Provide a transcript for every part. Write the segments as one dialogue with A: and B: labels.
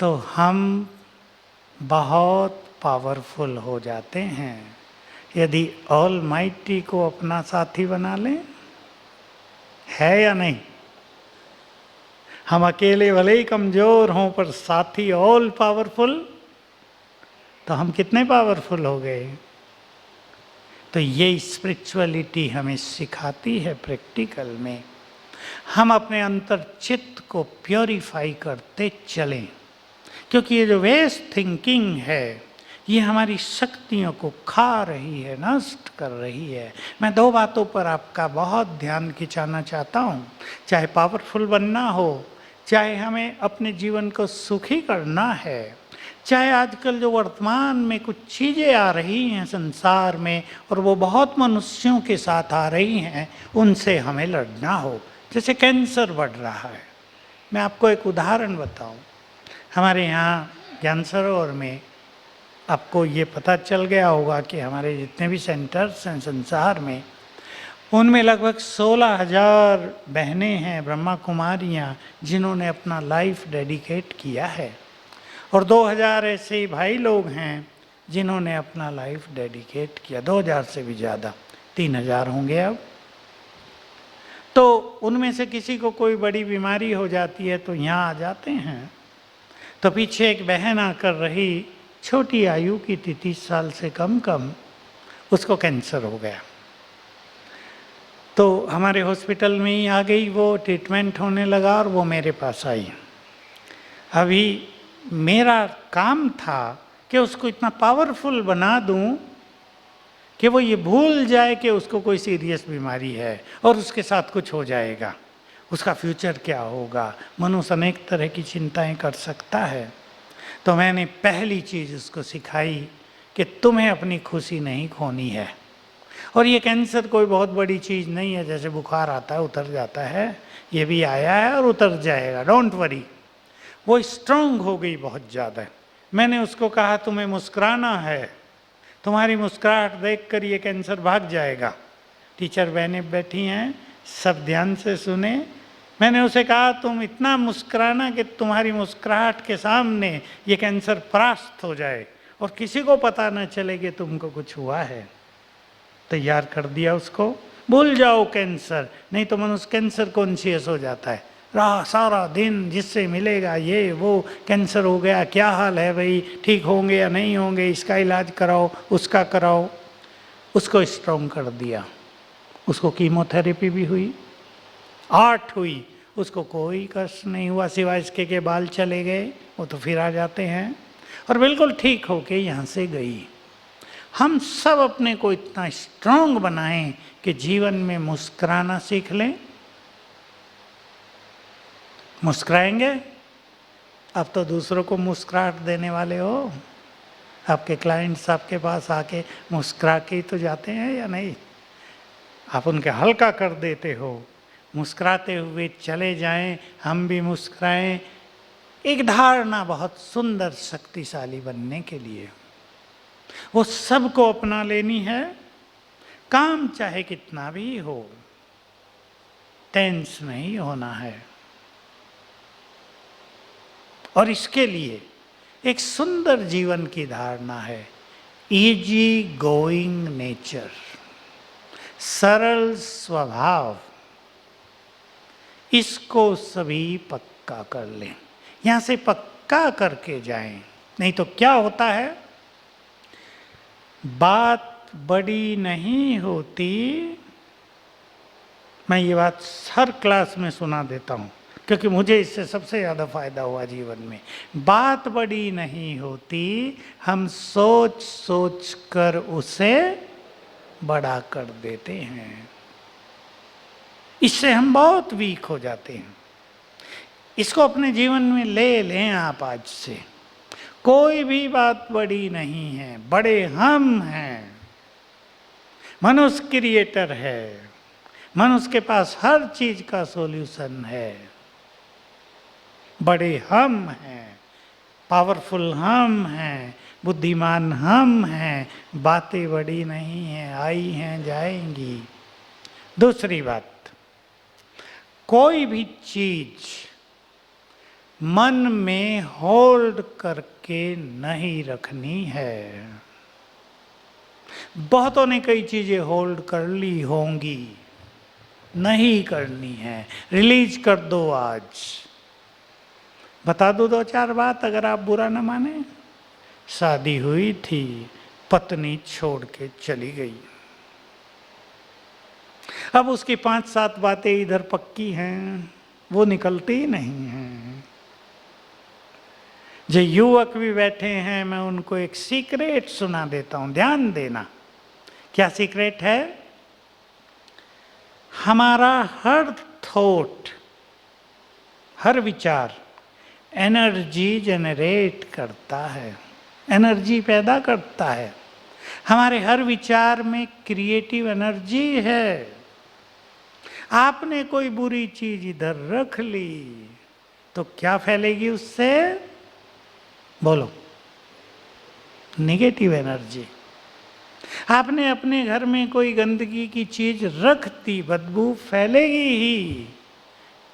A: तो हम बहुत पावरफुल हो जाते हैं यदि ऑलमाइटी को अपना साथी बना लें। है या नहीं? हम अकेले भले ही कमजोर हों पर साथी ऑल पावरफुल, तो हम कितने पावरफुल हो गए। तो ये स्पिरिचुअलिटी हमें सिखाती है प्रैक्टिकल में। हम अपने अंतर चित्त को प्योरीफाई करते चलें, क्योंकि ये जो वेस्ट थिंकिंग है ये हमारी शक्तियों को खा रही है, नष्ट कर रही है। मैं दो बातों पर आपका बहुत ध्यान खिंचाना चाहता हूँ। चाहे पावरफुल बनना हो, चाहे हमें अपने जीवन को सुखी करना है, चाहे आजकल जो वर्तमान में कुछ चीज़ें आ रही हैं संसार में और वो बहुत मनुष्यों के साथ आ रही हैं, उनसे हमें लड़ना हो। जैसे कैंसर बढ़ रहा है। मैं आपको एक उदाहरण बताऊं। हमारे यहाँ ज्ञान सरोवर में आपको ये पता चल गया होगा कि हमारे जितने भी सेंटर्स हैं संसार में, उनमें लगभग 16,000 बहनें हैं, ब्रह्मा कुमारियाँ, जिन्होंने अपना लाइफ डेडिकेट किया है। और 2000 ऐसे भाई लोग हैं जिन्होंने अपना लाइफ डेडिकेट किया। 2000 से भी ज़्यादा, 3000 होंगे अब। तो उनमें से किसी को कोई बड़ी बीमारी हो जाती है तो यहाँ आ जाते हैं। तो पीछे एक बहन आकर रही, छोटी आयु की थी, 30 साल से कम, उसको कैंसर हो गया। तो हमारे हॉस्पिटल में ही आ गई वो, ट्रीटमेंट होने लगा और वो मेरे पास आई। अभी मेरा काम था कि उसको इतना पावरफुल बना दूं कि वो ये भूल जाए कि उसको कोई सीरियस बीमारी है और उसके साथ कुछ हो जाएगा, उसका फ्यूचर क्या होगा। मनुष्य अनेक तरह की चिंताएं कर सकता है। तो मैंने पहली चीज़ उसको सिखाई कि तुम्हें अपनी खुशी नहीं खोनी है। और ये कैंसर कोई बहुत बड़ी चीज़ नहीं है, जैसे बुखार आता है उतर जाता है, ये भी आया है और उतर जाएगा, डोंट वरी। वो स्ट्रांग हो गई बहुत ज़्यादा। मैंने उसको कहा तुम्हें मुस्कुराना है, तुम्हारी मुस्कुराहट देखकर ये कैंसर भाग जाएगा। टीचर बहनें बैठी हैं, सब ध्यान से सुने। मैंने उसे कहा तुम इतना मुस्कुराना कि तुम्हारी मुस्कुराहट के सामने ये कैंसर परास्त हो जाए और किसी को पता न चले कि तुमको कुछ हुआ है। तैयार कर दिया उसको। भूल जाओ कैंसर, नहीं तो मनुष्य कैंसर कॉन्शियस हो जाता है। सारा दिन जिससे मिलेगा ये वो, कैंसर हो गया, क्या हाल है भाई, ठीक होंगे या नहीं होंगे, इसका इलाज कराओ, उसका कराओ। उसको स्ट्रॉन्ग कर दिया। उसको कीमोथेरेपी भी हुई, 8 हुई, उसको कोई कष्ट नहीं हुआ, सिवाय इसके के बाल चले गए, वो तो फिर आ जाते हैं, और बिल्कुल ठीक होके यहाँ से गई। हम सब अपने को इतना स्ट्रांग बनाएं कि जीवन में मुस्कुराना सीख लें। मुस्कुराएंगे? अब तो दूसरों को मुस्कुराहट देने वाले हो। आपके क्लाइंट्स आपके पास आके मुस्कुरा के ही तो जाते हैं या नहीं? आप उनके हल्का कर देते हो, मुस्कुराते हुए चले जाएं, हम भी मुस्कुराएं। एक धारणा बहुत सुंदर शक्तिशाली बनने के लिए वो सबको अपना लेनी है। काम चाहे कितना भी हो, टेंस नहीं होना है। और इसके लिए एक सुंदर जीवन की धारणा है, इजी गोइंग नेचर, सरल स्वभाव। इसको सभी पक्का कर लें, यहां से पक्का करके जाएं। नहीं तो क्या होता है, बात बड़ी नहीं होती। मैं ये बात हर क्लास में सुना देता हूं क्योंकि मुझे इससे सबसे ज़्यादा फायदा हुआ जीवन में। बात बड़ी नहीं होती, हम सोच सोच कर उसे बड़ा कर देते हैं। इससे हम बहुत वीक हो जाते हैं। इसको अपने जीवन में ले लें आप आज से। कोई भी बात बड़ी नहीं है, बड़े हम हैं। मनुष्य क्रिएटर है, मनुष्य के पास हर चीज का सॉल्यूशन है। बड़े हम हैं, पावरफुल हम हैं, बुद्धिमान हम हैं। बातें बड़ी नहीं हैं, आई हैं जाएंगी। दूसरी बात, कोई भी चीज मन में होल्ड करके नहीं रखनी है। बहुतों ने कई चीजें होल्ड कर ली होंगी, नहीं करनी है, रिलीज कर दो। आज बता दो 2-4 बात, अगर आप बुरा न माने। शादी हुई थी, पत्नी छोड़ के चली गई। अब उसकी 5-7 बातें इधर पक्की हैं, वो निकलती ही नहीं हैं। जो युवक भी बैठे हैं, मैं उनको एक सीक्रेट सुना देता हूं, ध्यान देना। क्या सीक्रेट है? हमारा हर थॉट, हर विचार एनर्जी जनरेट करता है, एनर्जी पैदा करता है। हमारे हर विचार में क्रिएटिव एनर्जी है। आपने कोई बुरी चीज इधर रख ली तो क्या फैलेगी उससे? बोलो, नेगेटिव एनर्जी। आपने अपने घर में कोई गंदगी की चीज रख दी, बदबू फैलेगी ही।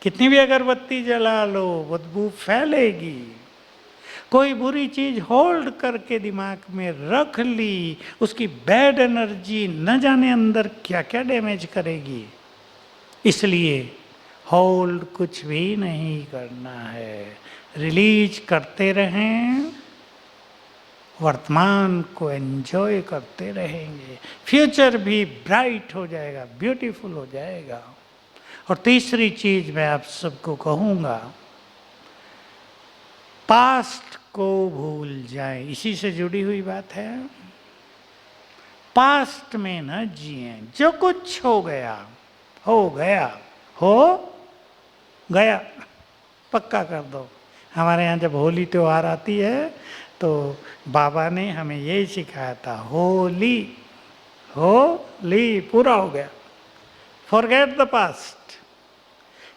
A: कितनी भी अगरबत्ती जला लो, बदबू फैलेगी। कोई बुरी चीज होल्ड करके दिमाग में रख ली, उसकी बैड एनर्जी न जाने अंदर क्या क्या डैमेज करेगी। इसलिए होल्ड कुछ भी नहीं करना है, रिलीज करते रहें, वर्तमान को एंजॉय करते रहेंगे, फ्यूचर भी ब्राइट हो जाएगा, ब्यूटीफुल हो जाएगा। और तीसरी चीज मैं आप सबको कहूँगा, पास्ट को भूल जाए। इसी से जुड़ी हुई बात है। पास्ट में न जिए, जो कुछ हो गया हो गया, हो गया, पक्का कर दो। हमारे यहाँ जब होली त्योहार आती है तो बाबा ने हमें यही सिखाया था, होली होली पूरा हो गया, फॉरगेट द पास्ट।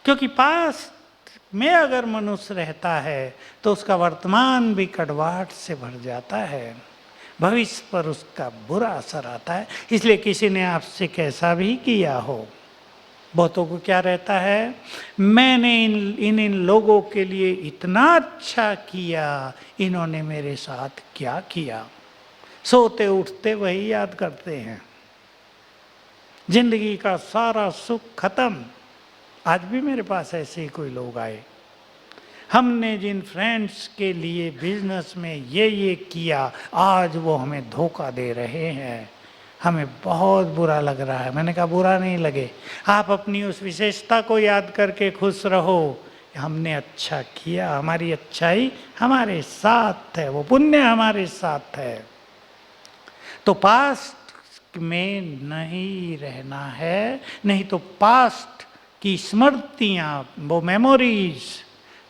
A: क्योंकि पास्ट में अगर मनुष्य रहता है तो उसका वर्तमान भी कड़वाहट से भर जाता है, भविष्य पर उसका बुरा असर आता है। इसलिए किसी ने आपसे कैसा भी किया हो, बहुतों को क्या रहता है, मैंने इन लोगों के लिए इतना अच्छा किया, इन्होंने मेरे साथ क्या किया। सोते उठते वही याद करते हैं। जिंदगी का सारा सुख खत्म। आज भी मेरे पास ऐसे ही कोई लोग आए, हमने जिन फ्रेंड्स के लिए बिजनेस में ये किया, आज वो हमें धोखा दे रहे हैं, हमें बहुत बुरा लग रहा है। मैंने कहा बुरा नहीं लगे, आप अपनी उस विशेषता को याद करके खुश रहो। हमने अच्छा किया, हमारी अच्छाई हमारे साथ है, वो पुण्य हमारे साथ है। तो पास्ट में नहीं रहना है, नहीं तो पास्ट की स्मृतियाँ, वो मेमोरीज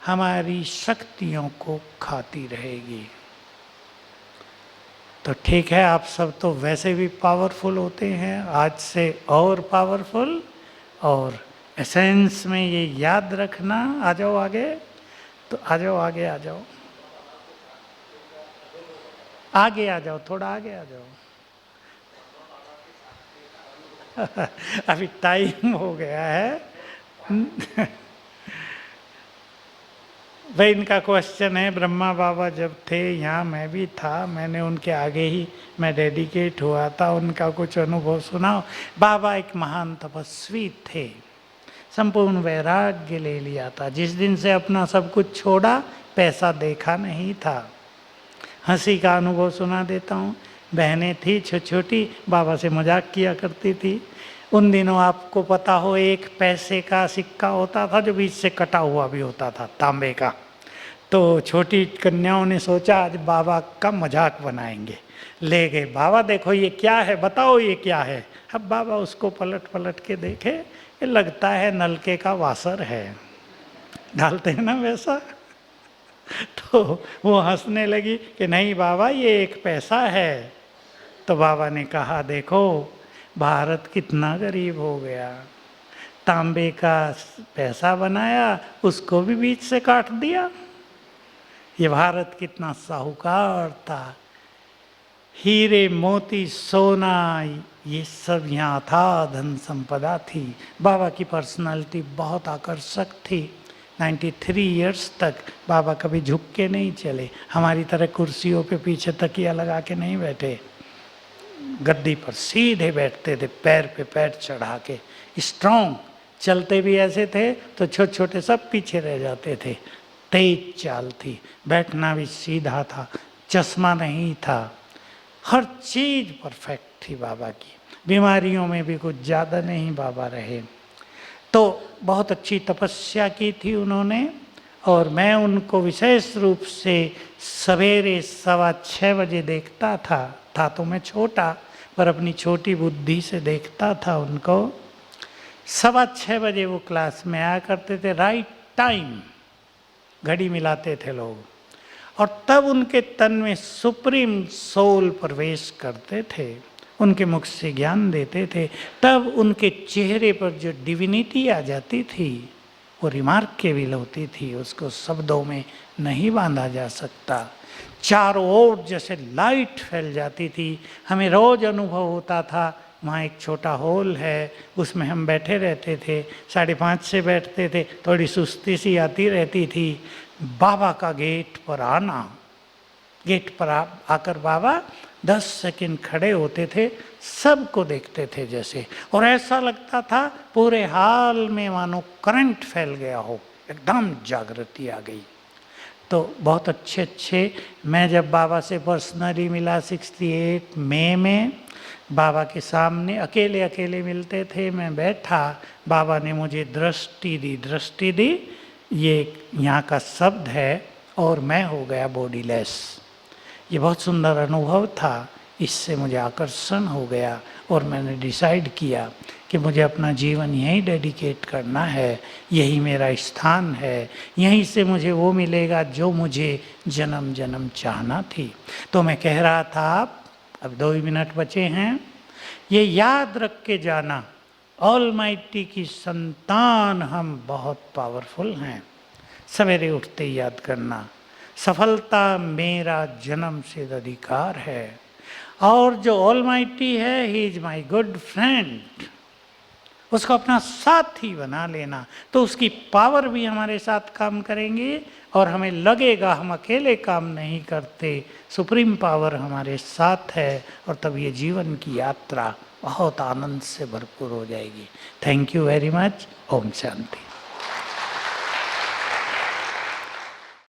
A: हमारी शक्तियों को खाती रहेगी। तो ठीक है, आप सब तो वैसे भी पावरफुल होते हैं, आज से और पावरफुल। और एसेंस में ये याद रखना। आ जाओ आगे, तो आ जाओ आगे, आ जाओ आगे, आ जाओ थोड़ा आगे आ जाओ। अभी टाइम हो गया है। भाई इनका क्वेश्चन है, ब्रह्मा बाबा जब थे यहाँ, मैं भी था, मैंने उनके आगे ही मैं डेडिकेट हुआ था, उनका कुछ अनुभव सुनाओ। बाबा एक महान तपस्वी थे, संपूर्ण वैराग्य ले लिया था। जिस दिन से अपना सब कुछ छोड़ा, पैसा देखा नहीं था। हंसी का अनुभव सुना देता हूँ। बहनें थी छोटी छोटी, बाबा से मजाक किया करती थी। उन दिनों आपको पता हो, 1 पैसे का सिक्का होता था जो बीच से कटा हुआ भी होता था, तांबे का। तो छोटी कन्याओं ने सोचा आज बाबा का मजाक बनाएंगे, ले गए। बाबा देखो ये क्या है, बताओ ये क्या है। अब बाबा उसको पलट पलट के देखे, ये लगता है नलके का वासर है, डालते हैं ना वैसा। तो वो हंसने लगी कि नहीं बाबा ये 1 पैसा है। तो बाबा ने कहा देखो भारत कितना गरीब हो गया, तांबे का पैसा बनाया, उसको भी बीच से काट दिया। ये भारत कितना साहूकार था, हीरे मोती सोना ये सब यहाँ था, धन संपदा थी। बाबा की पर्सनालिटी बहुत आकर्षक थी। 93 इयर्स तक बाबा कभी झुक के नहीं चले, हमारी तरह कुर्सियों पे पीछे तकिया लगा के नहीं बैठे, गद्दी पर सीधे बैठते थे, पैर पे पैर चढ़ा के, स्ट्रॉन्ग। चलते भी ऐसे थे तो छोटे छोटे सब पीछे रह जाते थे। तेज चाल थी, बैठना भी सीधा था, चश्मा नहीं था, हर चीज परफेक्ट थी बाबा की। बीमारियों में भी कुछ ज़्यादा नहीं बाबा रहे। तो बहुत अच्छी तपस्या की थी उन्होंने, और मैं उनको विशेष रूप से सवेरे 6:15 बजे देखता था तो मैं छोटा, पर अपनी छोटी बुद्धि से देखता था उनको। 6:15 बजे वो क्लास में आया करते थे, राइट टाइम, घड़ी मिलाते थे लोग, और तब उनके तन में सुप्रीम सोल प्रवेश करते थे, उनके मुख से ज्ञान देते थे, तब उनके चेहरे पर जो डिविनिटी आ जाती थी वो रिमार्केबल होती थी, उसको शब्दों में नहीं बांधा जा सकता। चारों ओर जैसे लाइट फैल जाती थी। हमें रोज अनुभव होता था, वहाँ एक छोटा हॉल है, उसमें हम बैठे रहते थे, 5:30 से बैठते थे, थोड़ी सुस्ती सी आती रहती थी। बाबा का गेट पर आना, गेट पर आकर बाबा 10 सेकंड खड़े होते थे, सबको देखते थे जैसे, और ऐसा लगता था पूरे हाल में मानो करंट फैल गया हो, एकदम जागृति आ गई। तो बहुत अच्छे मैं जब बाबा से पर्सनली मिला 68 मई में, बाबा के सामने अकेले अकेले मिलते थे, मैं बैठा, बाबा ने मुझे दृष्टि दी, ये यहाँ का शब्द है, और मैं हो गया बॉडीलेस। ये बहुत सुंदर अनुभव था, इससे मुझे आकर्षण हो गया, और मैंने डिसाइड किया कि मुझे अपना जीवन यहीं डेडिकेट करना है, यही मेरा स्थान है, यहीं से मुझे वो मिलेगा जो मुझे जन्म जन्म चाहना थी। तो मैं कह रहा था, अब 2 ही मिनट बचे हैं, ये याद रख के जाना, ऑलमाइटी की संतान हम बहुत पावरफुल हैं। सवेरे उठते ही याद करना, सफलता मेरा जन्म सिद्ध अधिकार है, और जो ऑलमाइटी है, he is my good friend, उसको अपना साथी बना लेना, तो उसकी पावर भी हमारे साथ काम करेंगे, और हमें लगेगा हम अकेले काम नहीं करते, सुप्रीम पावर हमारे साथ है, और तब ये जीवन की यात्रा बहुत आनंद से भरपूर हो जाएगी। Thank you very much. ओम शांति।